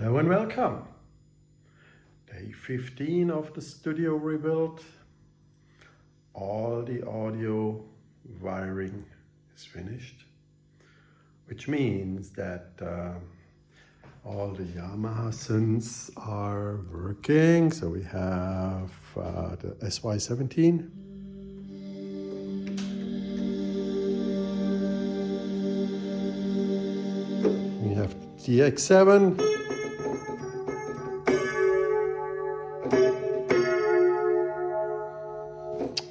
Hello and welcome. Day 15 of the studio rebuild. All the audio wiring is finished, which means that all the Yamaha synths are working. So we have the SY17. We have the DX7.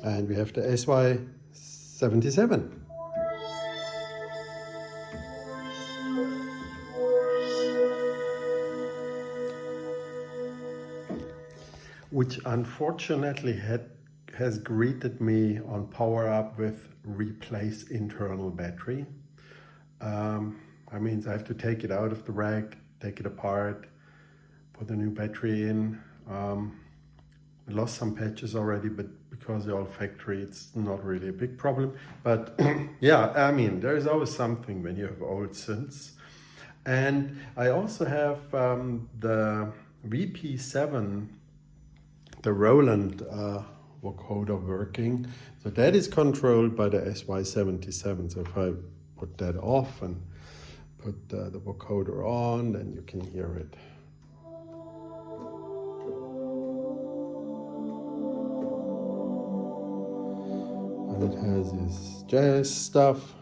And we have the SY77. Which unfortunately has greeted me on power up with replace internal battery. That means I have to take it out of the rack, take it apart, put a new battery in. I lost some patches already, but because they're all factory, it's not really a big problem. But yeah, I mean, there's always something when you have old synths. And I also have the VP7, the Roland vocoder working. So that is controlled by the SY77. So if I put that off and put the vocoder on, then you can hear it. And it has this jazz stuff.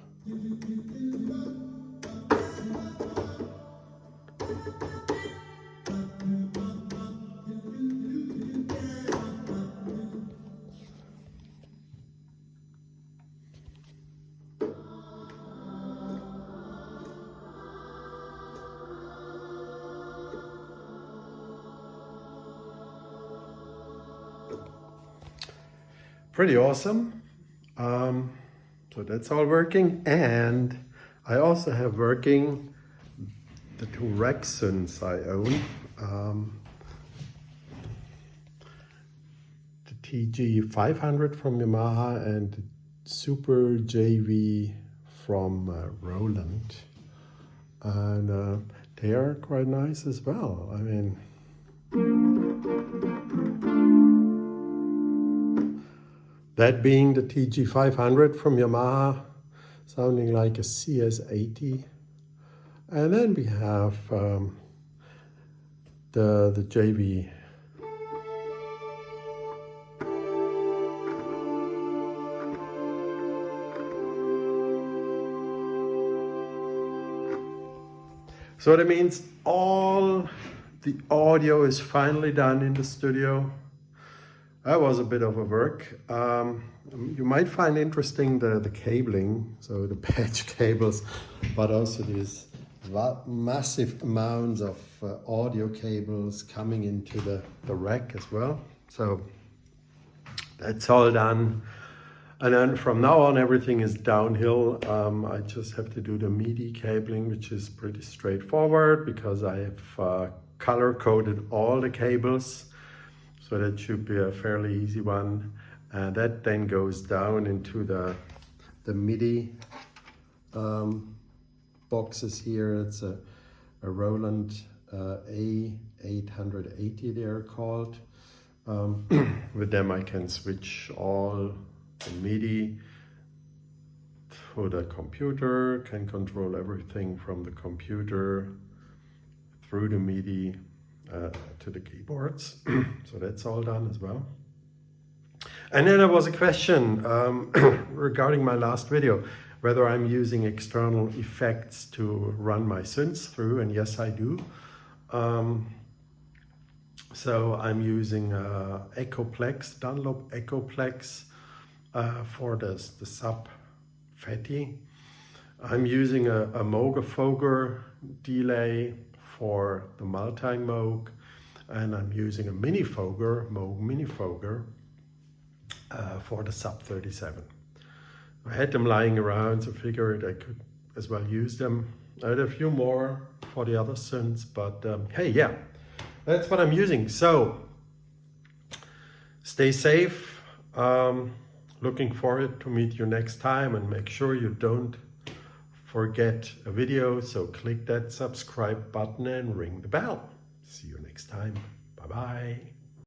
Pretty awesome. So that's all working, and I also have working the two rack synths I own. The TG500 from Yamaha and the Super JV from Roland. And they are quite nice as well. I mean, that being the TG500 from Yamaha, sounding like a CS80. And then we have the JV. So that means all the audio is finally done in the studio. That was a bit of a work. You might find interesting the cabling, so the patch cables, but also these massive amounts of audio cables coming into the rack as well. So that's all done. And then from now on, everything is downhill. I just have to do the MIDI cabling, which is pretty straightforward because I have color-coded all the cables. So that should be a fairly easy one. And that then goes down into the MIDI boxes here. It's a Roland A880 they're called. With them I can switch all the MIDI to the computer, can control everything from the computer through the MIDI to the keyboards. So that's all done as well. And then there was a question regarding my last video, whether I'm using external effects to run my synths through, and yes I do. So I'm using Echoplex, Dunlop Echoplex for the sub fatty. I'm using a Moog Foger delay for the multi-Moog, and I'm using a Mini Foger, Moog Mini Foger, for the sub 37. I had them lying around, so figured I could as well use them. I had a few more for the other synths, but hey, yeah, that's what I'm using. So stay safe. Looking forward to meet you next time, and make sure you don't forget a video, so click that subscribe button and ring the bell. next time. Bye bye.